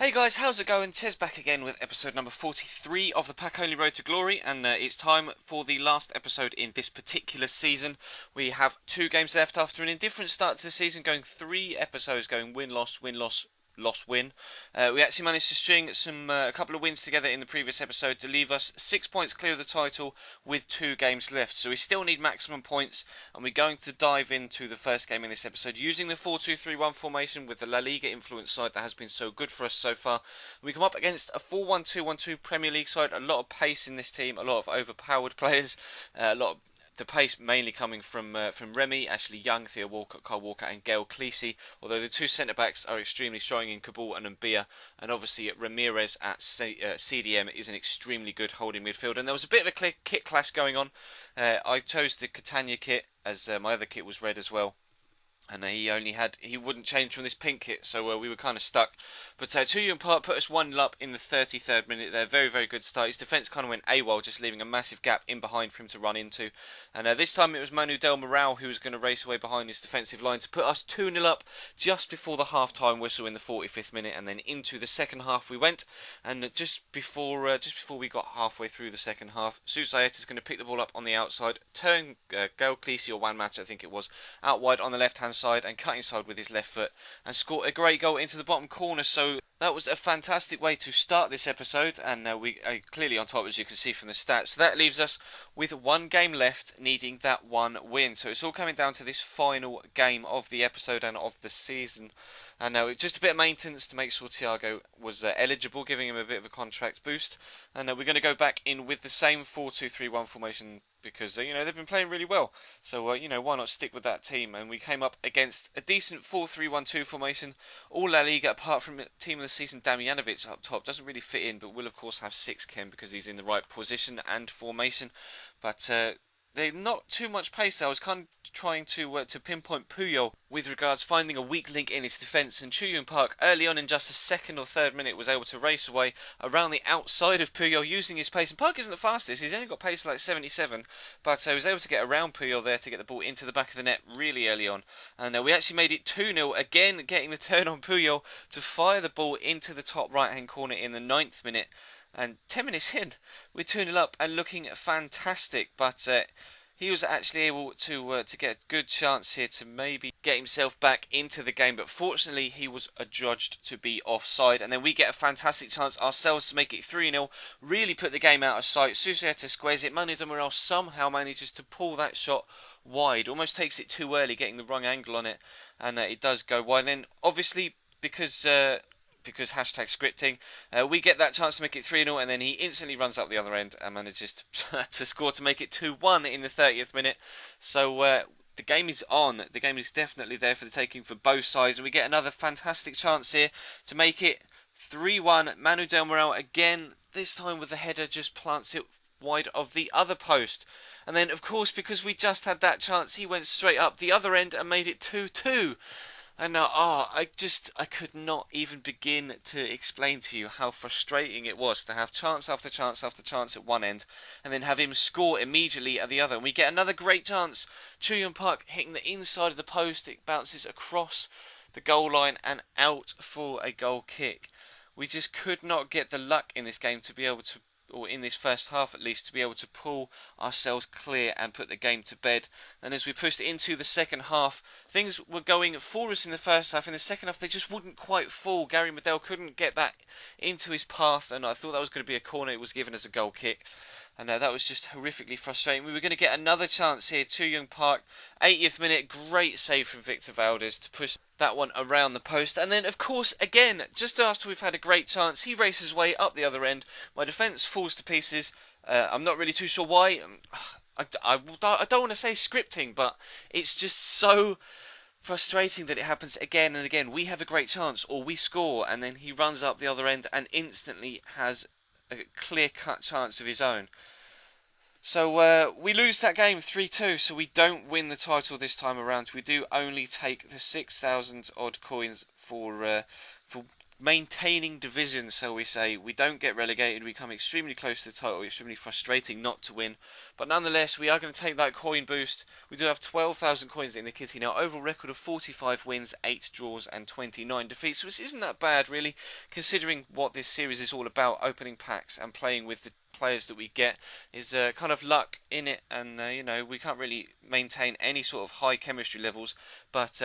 Hey guys, how's it going? Ches back again with episode number 43 of the Pack Only Road to Glory, and it's time for the last episode in this particular season. We have 2 games left after an indifferent start to the season, going 3 episodes, going win-loss, win-loss, loss-win. We actually managed to string a couple of wins together in the previous episode to leave us 6 points clear of the title with 2 games left. So we still need maximum points, and we're going to dive into the first game in this episode using the 4-2-3-1 formation with the La Liga influence side that has been so good for us so far. We come up against a 4-1-2-1-2 Premier League side, a lot of pace in this team, a lot of overpowered players, a lot of the pace mainly coming from Remy, Ashley Young, Theo Walcott, Carl Walker and Gail Cleese, although the 2 centre-backs are extremely strong in Cabal and Mbia, and obviously Ramirez at CDM is an extremely good holding midfield. And there was a bit of a kit clash going on. I chose the Catania kit as my other kit was red as well. And he wouldn't change from this pink kit, so we were kind of stuck. But Chuyun Park put us 1-0 up in the 33rd minute there. Very, very good start. His defence kind of went AWOL, just leaving a massive gap in behind for him to run into. And this time it was Manu Del Moral who was going to race away behind his defensive line to put us 2-0 up just before the half-time whistle in the 45th minute. And then into the second half we went. And just before we got halfway through the second half, Susayet is going to pick the ball up on the outside, turn Gael Cleese, or one match I think it was, out wide on the left-hand side and cut inside with his left foot and scored a great goal into the bottom corner. So that was a fantastic way to start this episode, and we are clearly on top, as you can see from the stats. So that leaves us with 1 game left, needing that 1 win. So it's all coming down to this final game of the episode and of the season. And just a bit of maintenance to make sure Thiago was eligible, giving him a bit of a contract boost. And we're going to go back in with the same 4-2-3-1 formation because they've been playing really well. So why not stick with that team? And we came up against a decent 4-3-1-2 formation. All La Liga, apart from team of the season Damjanovic up top, doesn't really fit in, but will of course have 6 Ken because he's in the right position and formation. But they're not too much pace there. I was kind of trying to pinpoint Puyol with regards finding a weak link in his defence, and Chuyun Park early on in just the 2nd or 3rd minute was able to race away around the outside of Puyol using his pace. And Park isn't the fastest, he's only got pace like 77, but he was able to get around Puyol there to get the ball into the back of the net really early on. And we actually made it 2-0, again getting the turn on Puyol to fire the ball into the top right hand corner in the 9th minute. And 10 minutes in, we're 2-0 up and looking fantastic. But he was actually able to get a good chance here to maybe get himself back into the game. But fortunately, he was adjudged to be offside. And then we get a fantastic chance ourselves to make it 3-0. Really put the game out of sight. Susayeta squares it. Manu Demirel somehow manages to pull that shot wide. Almost takes it too early, getting the wrong angle on it. And it does go wide. And then, obviously, because hashtag scripting, we get that chance to make it 3-0, and then he instantly runs up the other end and manages to score to make it 2-1 in the 30th minute. So the game is on. The game is definitely there for the taking for both sides, and we get another fantastic chance here to make it 3-1. Manu Del Moral again, this time with the header, just plants it wide of the other post. And then, of course, because we just had that chance, he went straight up the other end and made it 2-2. And I could not even begin to explain to you how frustrating it was to have chance after chance after chance at one end and then have him score immediately at the other. And we get another great chance. Chuyun Park hitting the inside of the post. It bounces across the goal line and out for a goal kick. We just could not get the luck in this game to be able to, or in this first half at least, to be able to pull ourselves clear and put the game to bed. And as we pushed into the second half, things were going for us in the first half. In the second half, they just wouldn't quite fall. Gary Medell couldn't get that into his path, and I thought that was going to be a corner. It was given as a goal kick. And that was just horrifically frustrating. We were going to get another chance here. Chuyun Park, 80th minute, great save from Victor Valdez to push that one around the post. And then, of course, again, just after we've had a great chance, he races away up the other end. My defence falls to pieces. I'm not really too sure why. I don't want to say scripting, but it's just so frustrating that it happens again and again. We have a great chance, or we score, and then he runs up the other end and instantly has a clear-cut chance of his own. So we lose that game 3-2, so we don't win the title this time around. We do only take the 6,000 odd coins for maintaining division, so we say. We don't get relegated, we come extremely close to the title, extremely frustrating not to win. But nonetheless, we are going to take that coin boost. We do have 12,000 coins in the kitty now. Overall record of 45 wins, 8 draws and 29 defeats, which isn't that bad really, considering what this series is all about, opening packs and playing with the players that we get. Is kind of luck in it, and you know, we can't really maintain any sort of high chemistry levels, but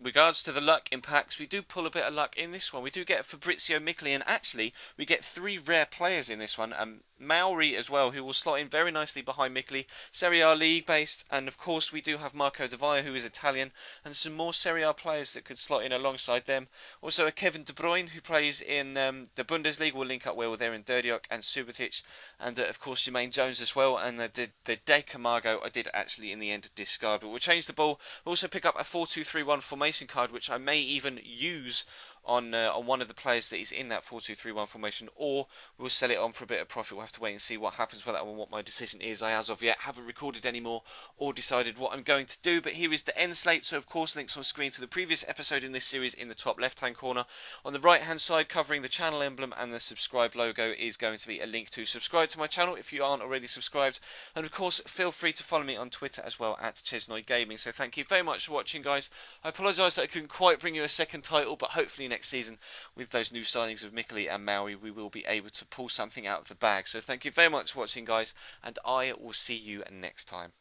regards to the luck in packs, we do pull a bit of luck in this one. We do get Fabrizio Micli, and actually we get 3 rare players in this one. Mauri as well, who will slot in very nicely behind Micli. Serie A league based, and of course we do have Marco Di Vaio, who is Italian, and some more Serie A players that could slot in alongside them. Also a Kevin De Bruyne, who plays in the Bundesliga, will link up well there in Derdiok and Subotic, and of course Jermaine Jones as well, and the De Camargo I did actually in the end discard, but we'll change the ball. We'll also pick up a 4-2-3-1 formation card, which I may even use on one of the players that is in that 4-2-3-1 formation, or we'll sell it on for a bit of profit. We'll have to wait and see what happens with that one, what my decision is. I, as of yet, haven't recorded anymore or decided what I'm going to do, but here is the end slate. So of course links on screen to the previous episode in this series in the top left hand corner. On the right hand side, covering the channel emblem and the subscribe logo, is going to be a link to subscribe to my channel if you aren't already subscribed, and of course feel free to follow me on Twitter as well at Chesnoy Gaming. So thank you very much for watching, guys. I apologise that I couldn't quite bring you a second title, but hopefully next season, with those new signings of Micli and Maui, we will be able to pull something out of the bag. So thank you very much for watching, guys, and I will see you next time.